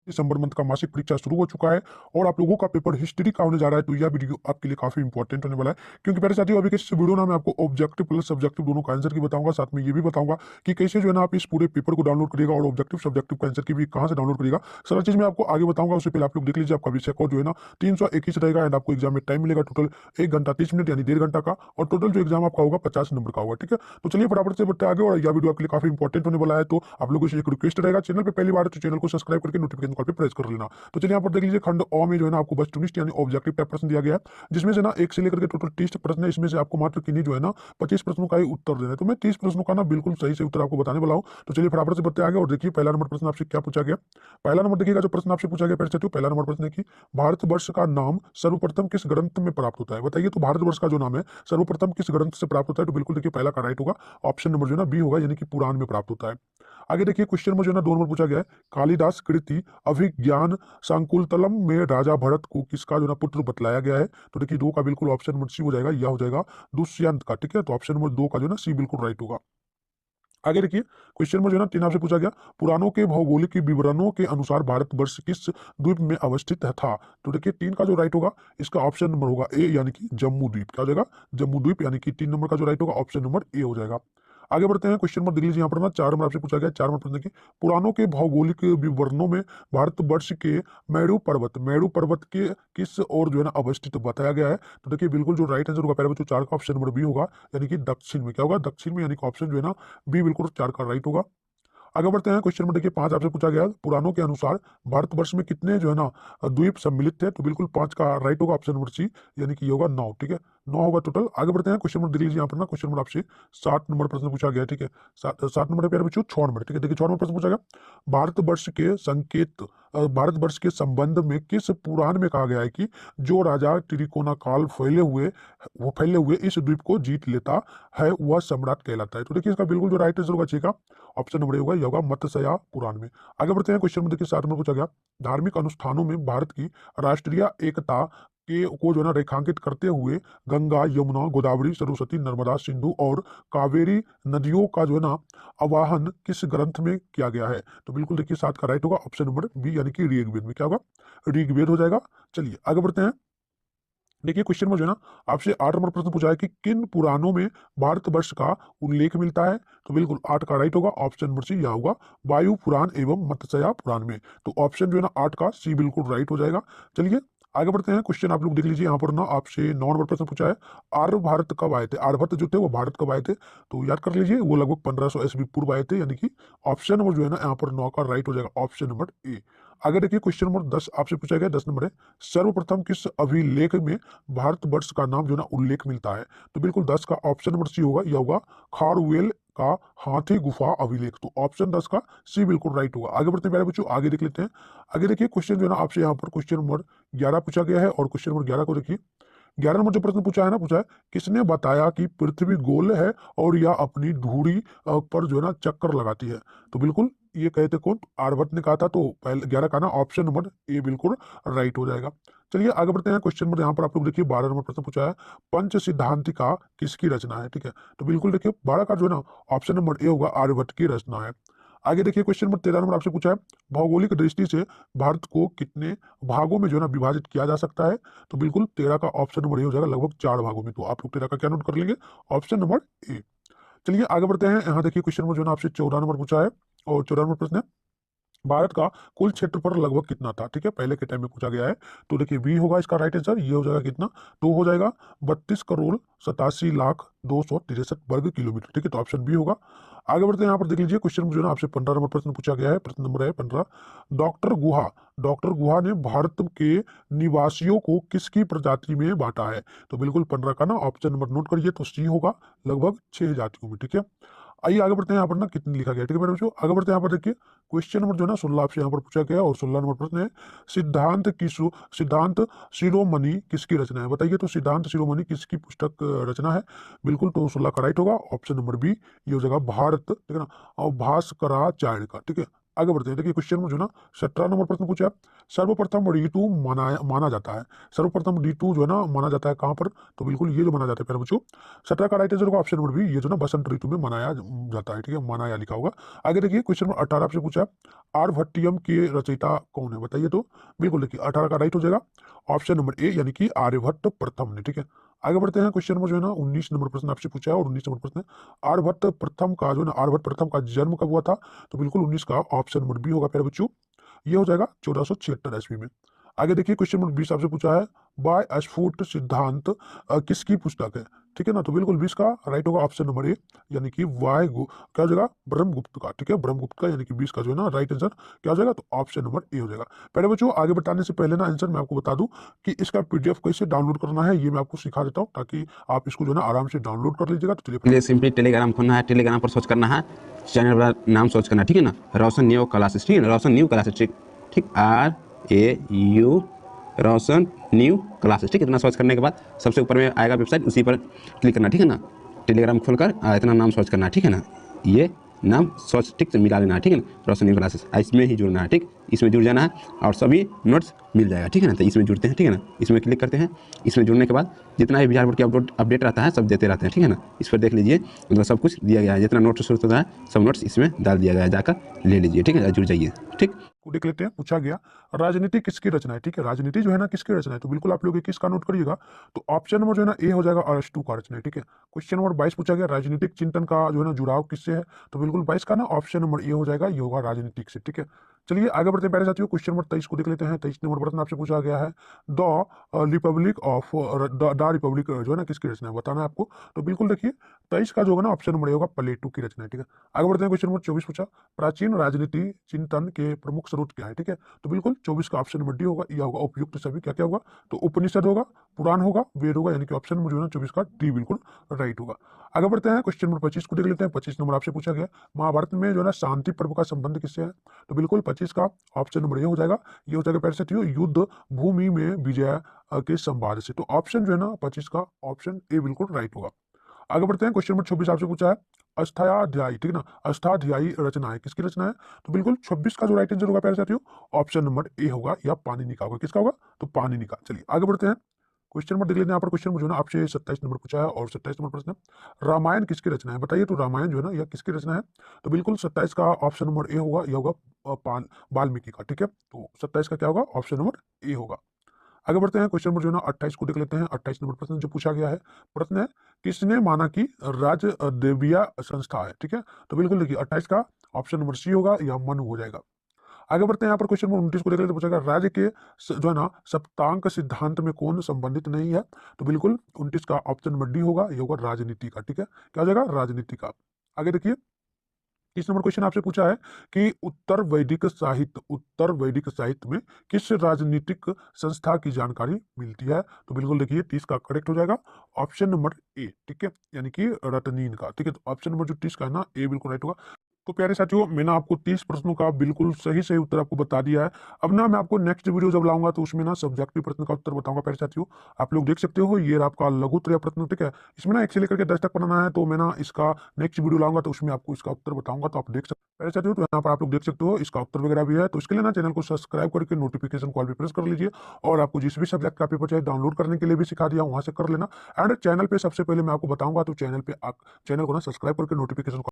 दिसंबर month का मासिक परीक्षा शुरू हो चुका है और आप लोगों का पेपर हिस्ट्री का होने जा रहा है। तो यह वीडियो आपके लिए काफी इंपॉर्टेंट होने वाला है, क्योंकि मेरे साथियों अभी के इस वीडियो ना मैं आपको ऑब्जेक्टिव प्लस सब्जेक्टिव दोनों का आंसर की बताऊंगा। साथ में ये भी बताऊंगा कि कैसे जो है ना आप इस पूरे पेपर को डाउनलोड करिएगा और ऑब्जेक्टिव सब्जेक्टिव का आंसर की भी कहां से डाउनलोड करिएगा। सारा चीज मैं आपको आगे बताऊंगा। उससे पहले आप लोग देख लीजिए आपका विषय कोड जो है ना 321 रहेगा एंड आपको एग्जाम में टाइम मिलेगा टोटल 1 घंटा 30 मिनट यानी 1.5 घंटा का, और टोटल जो एग्जाम आपका होगा 50 नंबर का होगा। ठीक है, तो चलिए फटाफट से बढ़ते आगे। और यह वीडियो आपके लिए काफी इंपॉर्टेंट होने वाला है, तो आप लोगों से एक रिक्वेस्ट रहेगा, चैनल पे पहली बार है तो चैनल को सब्सक्राइब करके नोटिफिकेशन कॉल पे प्रेस कर लेना। तो चलिए यहाँ पर देख लीजिए खंड अ में जो है ना आपको बस टूनिस्ट यानी ऑब्जेक्टिव टाइप प्रश्न दिया गया है, जिसमें से ना 1 से लेकर के टोटल 30 प्रश्न है। इसमें से आपको मात्र किन्हीं जो है ना 25 प्रश्नों का ही उत्तर देना है। तो मैं 30 प्रश्नों का ना बिल्कुल सही से उत्तर आपको बताने वाला हूँ। तो चलिए फटाफट से बढ़ते आगे और देखिए पहला नंबर प्रश्न आपसे क्या पूछा गया। पहला नंबर देखिएगा जो प्रश्न आपसे पूछा गया, पहले साथियों पहला नंबर प्रश्न है कि भारतवर्ष का नाम सर्वप्रथम किस ग्रंथ में प्राप्त होता है। बताइए, तो भारतवर्ष का जो नाम है सर्वप्रथम किस ग्रंथ से प्राप्त होता है। तो बिल्कुल देखिए पहला का राइट होगा, ऑप्शन नंबर जो है ना बी होगा, यानी कि पुराण में प्राप्त होता है। आगे देखिए क्वेश्चन नंबर जो है ना 2 नंबर पूछा गया है, कालिदास कृति अभिज्ञान शाकुंतलम में राजा भरत को किसका जो है ना पुत्र बतलाया गया है। तो देखिए 2 का बिल्कुल ऑप्शन नंबर सी हो जाएगा, यह हो जाएगा दुष्यंत का। ठीक है, तो ऑप्शन नंबर 2 का जो है ना सी बिल्कुल राइट होगा। आगे देखिए क्वेश्चन नंबर जो है ना 3 आपसे पूछा गया, पुराणों के भौगोलिक विवरणों के अनुसार भारतवर्ष किस द्वीप में अवस्थित है था। तो देखिए 3 का जो राइट होगा इसका ऑप्शन नंबर होगा ए, यानी कि जम्मू द्वीप। क्या हो जाएगा, जम्मू द्वीप, यानी कि 3 नंबर का जो राइट होगा ऑप्शन नंबर ए हो जाएगा। आगे बढ़ते हैं, क्वेश्चन नंबर देख लीजिए यहाँ पर ना 4 नंबर आपसे पूछा गया। 4 नंबर प्रश्न देखिए, पुराणों के भौगोलिक विवरणों में भारतवर्ष के मेरू पर्वत के किस और जो है ना अवस्थित बताया गया है। तो देखिए बिल्कुल जो राइट आंसर होगा पहले बच्चों 4 का ऑप्शन नंबर बी होगा, यानी कि दक्षिण में। क्या होगा, दक्षिण में, यानी कि ऑप्शन जो है ना बी बिल्कुल 4 का राइट होगा। आगे बढ़ते हैं, क्वेश्चन नंबर देखिए 5 आपसे पूछा गया, पुराणों के अनुसार भारतवर्ष में कितने जो है ना द्वीप सम्मिलित थे। तो बिल्कुल 5 का राइट होगा, ऑप्शन नंबर सी, यानी कि ये होगा 9। ठीक है, 9 होगा टोटल। आगे बढ़ते हैं, क्वेश्चन नंबर देख लीजिए यहाँ पर ना, क्वेश्चन नंबर आपसे 7 नंबर प्रश्न पूछा गया। ठीक है, 7 नंबर प्यारे बच्चों 6 नंबर। ठीक है, देखिए 6 नंबर प्रश्न पूछा गया, भारतवर्ष के संकेत भारतवर्ष के संबंध में किस पुराण में कहा गया है कि जो राजा त्रिकोणाकाल फैले हुए इस द्वीप को जीत लेता है वह सम्राट कहलाता है। तो देखिए इसका बिल्कुल जो राइट आंसर होगा ठीक है, ऑप्शन नंबर ए होगा, ये होगा मत्स्या पुराण में। आगे बढ़ते हैं, क्वेश्चन नंबर देखिए 7 में पूछा गया, धार्मिक अनुष्ठानों में भारत की राष्ट्रीय एकता के को जो है ना रेखांकित करते हुए गंगा यमुना गोदावरी सरस्वती नर्मदा सिंधु और कावेरी नदियों का जो है ना आवाहन किस ग्रंथ में किया गया है। तो बिल्कुल देखिए 7 का राइट होगा, ऑप्शन नंबर बी, यानी कि ऋग्वेद में। क्या होगा, ऋग्वेद हो जाएगा। चलिए आगे बढ़ते हैं, देखिए क्वेश्चन में जो है ना आपसे 8 नंबर प्रश्न पूछा है कि किन पुराणों में भारतवर्ष का उल्लेख मिलता है। तो बिल्कुल 8 का राइट होगा, ऑप्शन नंबर सी, यह होगा वायु पुराण एवं मत्स्या पुराण में। तो ऑप्शन जो है ना 8 का सी बिल्कुल राइट हो जाएगा। चलिए आगे बढ़ते हैं, क्वेश्चन आप लोग देख लीजिए यहाँ पर ना आपसे 9 नंबर प्रश्न पूछा है, आर्य भारत कब आए थे। आर्यभट्ट जो थे वो भारत कब आए थे। तो याद कर लीजिए वो लगभग 1500 ईस्वी पूर्व आए थे, यानी कि ऑप्शन नंबर जो है ना यहाँ पर 9 का राइट हो जाएगा, ऑप्शन नंबर ए। आगे देखिए क्वेश्चन नंबर 10 आपसे पूछा गया, 10 नंबर है, सर्वप्रथम किस अभिलेख में भारतवर्ष का नाम जो है ना उल्लेख मिलता है। तो बिल्कुल 10 का ऑप्शन नंबर सी होगा, यह होगा खारवेल का हाथी गुफा अभिलेख। तो ऑप्शन 10 का सी बिल्कुल राइट होगा। आगे बढ़ते हैं प्यारे बच्चों, आगे देख लेते हैं। आगे देखिए क्वेश्चन जो है ना आपसे यहाँ पर क्वेश्चन नंबर 11 पूछा गया है, और क्वेश्चन नंबर 11 को देखिए, 11 नंबर जो प्रश्न पूछा है ना, पूछा है किसने बताया कि पृथ्वी गोल है और यह अपनी धुरी पर जो है ना चक्कर लगाती है। तो बिल्कुल ये कहते कौन, आर्यभट्ट ने कहा था। तो पहले 11 का ना ऑप्शन नंबर ए बिल्कुल राइट हो जाएगा। चलिए आगे बढ़ते हैं, क्वेश्चन नंबर यहाँ पर आप लोग देखिए 12 नंबर प्रश्न पूछा है, पंच सिद्धांतिका किसकी रचना है। ठीक है, तो बिल्कुल देखिए 12 का जो है ना ऑप्शन नंबर ए होगा, आर्यभट्ट की रचना है। आगे देखिए क्वेश्चन नंबर 13 नंबर आपसे पूछा है, भौगोलिक दृष्टि से भारत को कितने भागों में जो है ना विभाजित किया जा सकता है। तो बिल्कुल 13 का ऑप्शन नंबर ए हो जाएगा, लगभग 4 भागों में। तो आप लोग 13 का क्या नोट कर लेंगे, ऑप्शन नंबर ए। चलिए आगे बढ़ते हैं, यहाँ देखिए क्वेश्चन नंबर जो है ना आपसे 14 नंबर पूछा है, और 14 नंबर प्रश्न है, भारत का कुल क्षेत्रफल लगभग कितना था। ठीक है, पहले के टाइम में पूछा गया है। तो देखिए बी होगा इसका राइट आंसर, ये हो जाएगा कितना, तो हो जाएगा 32 करोड़ 87 लाख 263 वर्ग किलोमीटर। ठीक है, तो ऑप्शन बी होगा। आगे बढ़ते हैं, यहाँ पर देख लीजिए क्वेश्चन जो है ना आपसे 15 नंबर प्रश्न पूछा गया है, प्रश्न नंबर है 15, डॉक्टर गुहा ने भारत के निवासियों को किसकी प्रजाति में बांटा है। तो बिल्कुल 15 का ना ऑप्शन नंबर नोट करिए, तो सी होगा, लगभग 6 जातियों में। ठीक है, आइए आगे बढ़ते हैं, यहाँ पर ना कितने लिखा गया। ठीक है मेरे बच्चों, आगे बढ़ते हैं, यहाँ पर देखिए क्वेश्चन नंबर जो है ना 16 आपसे यहाँ पर पूछा गया, और 16 नंबर प्रश्न है, सिद्धांत शिरोमणि किसकी रचना है। बताइए, तो सिद्धांत शिरोमणि किसकी पुस्तक रचना है। बिल्कुल तो 16 का राइट होगा, ऑप्शन नंबर बी, ये हो जाएगा भारत, ठीक है ना, और भास्कराचार्य का। ठीक है, आगे बढ़ते हैं। देखिए क्वेश्चन में जो ना 17 नंबर प्रश्न पूछा है, सर्वप्रथम ऋतु माना जाता है। सर्वप्रथम ऋतु जो है ना माना जाता है कहाँ पर, तो बिल्कुल ये जो माना जाता है प्यारे बच्चों 17 का राइट आंसर होगा ऑप्शन नंबर बी, ये जो ना बसंत ऋतु में मनाया जाता है। ठीक है, मनाया लिखा होगा। आगे देखिए क्वेश्चन नंबर 18 आपसे पूछा है, आर्यभट्टियम के रचयिता कौन है, बताइए। तो बिल्कुल देखिए 18 का राइट हो जाएगा ऑप्शन नंबर ए, यानी कि आर्यभट्ट प्रथम ने। ठीक है, आगे बढ़ते हैं। क्वेश्चन नंबर जो है ना 19 नंबर प्रश्न आपसे पूछा है, और 19 नंबर प्रश्न है, आर्यभट्ट प्रथम का जो है ना आर्यभट्ट प्रथम का जन्म कब हुआ था, तो बिल्कुल 19 का ऑप्शन नंबर बी होगा प्यारे बच्चों, ये हो जाएगा 1476 ईस्वी में। आगे देखिए क्वेश्चन नंबर 20 आपसे पूछा है, बाय स्फुट सिद्धांत किसकी पुस्तक है। ठीक है ना, तो बिल्कुल 20 का राइट होगा ऑप्शन नंबर ए, यानी कि क्या हो जाएगा, ब्रह्मगुप्त का। ठीक है, ब्रह्मगुप्त का, यानी कि 20 का जो है ना राइट आंसर क्या हो जाएगा, तो ऑप्शन नंबर ए हो जाएगा। पहले बच्चों आगे बताने से पहले ना आंसर मैं आपको बता दूं कि इसका पीडीएफ कैसे डाउनलोड करना है, ये मैं आपको सिखा देता हूँ, ताकि आप इसको जो है ना आराम से डाउनलोड कर लीजिएगा। तो चलिए लिए सिंपली टेलीग्राम खोलना है, टेलीग्राम पर सर्च करना है, चैनल का नाम सर्च करना है, ठीक है ना, रोशन न्यू क्लासेस। ठीक है ना, रोशन न्यू क्लासेस, ठीक ठीक, RAU रोशन न्यू क्लासेस। ठीक है, इतना सर्च करने के बाद सबसे ऊपर में आएगा वेबसाइट, उसी पर क्लिक करना। ठीक है ना, टेलीग्राम खोलकर इतना नाम सर्च करना है। ठीक है ना, ये नाम सर्च ठीक से मिला लेना है। ठीक है ना, रोशन न्यू क्लासेस, इसमें ही जुड़ना है। ठीक, इसमें जुड़ जाना है और सभी नोट्स मिल जाएगा। ठीक है ना, तो इसमें जुड़ते हैं। ठीक है ना, इसमें क्लिक करते हैं। इसमें जुड़ने के बाद जितना भी बिहार बोर्ड की अपडेट रहता है सब देते रहते हैं। ठीक है ना, इस पर देख लीजिए, मतलब सब कुछ दिया गया है, जितना नोट्स होता है सब नोट्स इसमें डाल दिया गया है, जाकर ले लीजिए। ठीक है, जुड़ जाइए। ठीक, को देख लेते हैं। पूछा गया राजनीति किसकी रचना है। ठीक है, राजनीति जो है ना किसकी रचना है, तो बिल्कुल आप लोग 21 का नोट करिएगा, तो ऑप्शन नंबर जो है ना ए हो जाएगा अरस्तु का रचना है। ठीक है, क्वेश्चन नंबर 22 पूछा गया, राजनीतिक चिंतन का जो है ना जुड़ाव किससे है, तो बिल्कुल 22 का ना ऑप्शन नंबर ए हो जाएगा, ये होगा राजनीतिक से। ठीक है, चलिए आगे बढ़ते हैं प्यारे साथियों। क्वेश्चन नंबर 23 को देख लेते हैं। 23 नंबर प्रश्न आपसे पूछा गया है, the Republic of the Republic जो है ना किसकी रचना है, बताना है आपको। तो बिल्कुल देखिए 23 का जो होगा ना ऑप्शन नंबर ए होगा, प्लेटो की रचना है। ठीक है, आगे बढ़ते हैं। क्वेश्चन नंबर 24 पूछा, प्राचीन राजनीति चिंतन के प्रमुख स्रोत क्या है। ठीक है, तो बिल्कुल 24 का ऑप्शन नंबर डी होगा, यह होगा उपयुक्त सभी। क्या क्या होगा, तो उपनिषद होगा, पुराण होगा, वेद होगा, यानी कि ऑप्शन नंबर जो है ना 24 का डी बिल्कुल राइट होगा। आगे बढ़ते हैं। क्वेश्चन नंबर 25 को देख लेते हैं। 25 नंबर आपसे पूछा गया, महाभारत में जो है ना शांति पर्व का संबंध किससे है, तो बिल्कुल 25 का ऑप्शन नंबर ये हो जाएगा, ये हो जाएगा पैर साथियों, युद्ध भूमि में विजय के संवाद से। तो ऑप्शन जो है ना 25 का ऑप्शन ए बिल्कुल राइट होगा। आगे बढ़ते हैं। क्वेश्चन नंबर 26 आपसे पूछा है, अष्टाध्यायी, ठीक है ना, अष्टाध्यायी रचना है किसकी रचना है, तो बिल्कुल 26 का जो राइट आंसर होगा प्यारे साथियों, ऑप्शन नंबर ए होगा, या पाणिनि का होगा। किसका होगा, तो पाणिनि का। चलिए आगे बढ़ते हैं। क्वेश्चन नंबर देख लेते हैं। यहाँ पर क्वेश्चन जो है ना आपसे 27 नंबर पूछा है, और 27 नंबर प्रश्न है, रामायण किसकी रचना है, बताइए। तो रामायण जो है ना यह किसकी रचना है, तो बिल्कुल 27 का ऑप्शन नंबर ए होगा, यह होगा वाल्मीकि का। ठीक है, तो 27 का क्या होगा, ऑप्शन नंबर ए होगा। आगे बढ़ते हैं। क्वेश्चन नंबर जो है ना 28 को देख लेते हैं। 28 नंबर प्रश्न जो पूछा गया है, प्रश्न है, किसने माना कि राज देविया संस्था है। ठीक है, तो बिल्कुल देखिए 28 का ऑप्शन नंबर सी होगा, यह मनु हो जाएगा। आगे बढ़ते हैं। यहाँ पर क्वेश्चन नंबर 29 को देख लेते हैं। पूछा गया, राज्य के जो है ना सप्तांक सिद्धांत में कौन संबंधित नहीं है, तो बिल्कुल 29 का ऑप्शन नंबर डी होगा, ये होगा राजनीति का। ठीक है, क्या हो जाएगा, राजनीति का। आगे देखिए 30 नंबर क्वेश्चन आपसे पूछा है कि उत्तर वैदिक साहित्य में किस राजनीतिक संस्था की जानकारी मिलती है, तो बिल्कुल देखिए 30 का करेक्ट हो जाएगा, ऑप्शन नंबर ए। ठीक है, यानी कि रतनीन का। ठीक है, तो ऑप्शन नंबर जो 30 का है ना ए बिल्कुल राइट होगा। तो प्यारे साथियों, मैंने आपको 30 प्रश्नों का बिल्कुल सही सही उत्तर आपको बता दिया है। अब ना मैं आपको नेक्स्ट वीडियो जब लाऊंगा तो उसमें ना सब्जेक्टिव प्रश्न का उत्तर बताऊंगा प्यारे साथियों। आप लोग देख सकते हो, ये रहा आपका लघु त्रय प्रश्न। ठीक है, इसमें ना 1 से लेकर के 10 तक पढ़ना है, तो मैं ना इसका नेक्स्ट वीडियो लाऊंगा तो उसमें आपको इसका उत्तर बताऊंगा, तो आप देख सकते हो। प्यारे साथियों, तो यहाँ पर आप लोग देख सकते हो इसका उत्तर वगैरह भी है, तो इसके लिए ना चैनल को सब्सक्राइब करके नोटिफिकेशन कॉल भी प्रेस कर लीजिए, और आपको जिस भी सब्जेक्ट का पेपर चाहिए डाउनलोड करने के लिए भी सिखा दिया, वहां से कर लेना। एंड चैनल पे सबसे पहले मैं आपको बताऊंगा, तो चैनल पे चैनल को ना सब्सक्राइब करके नोटिफिकेशन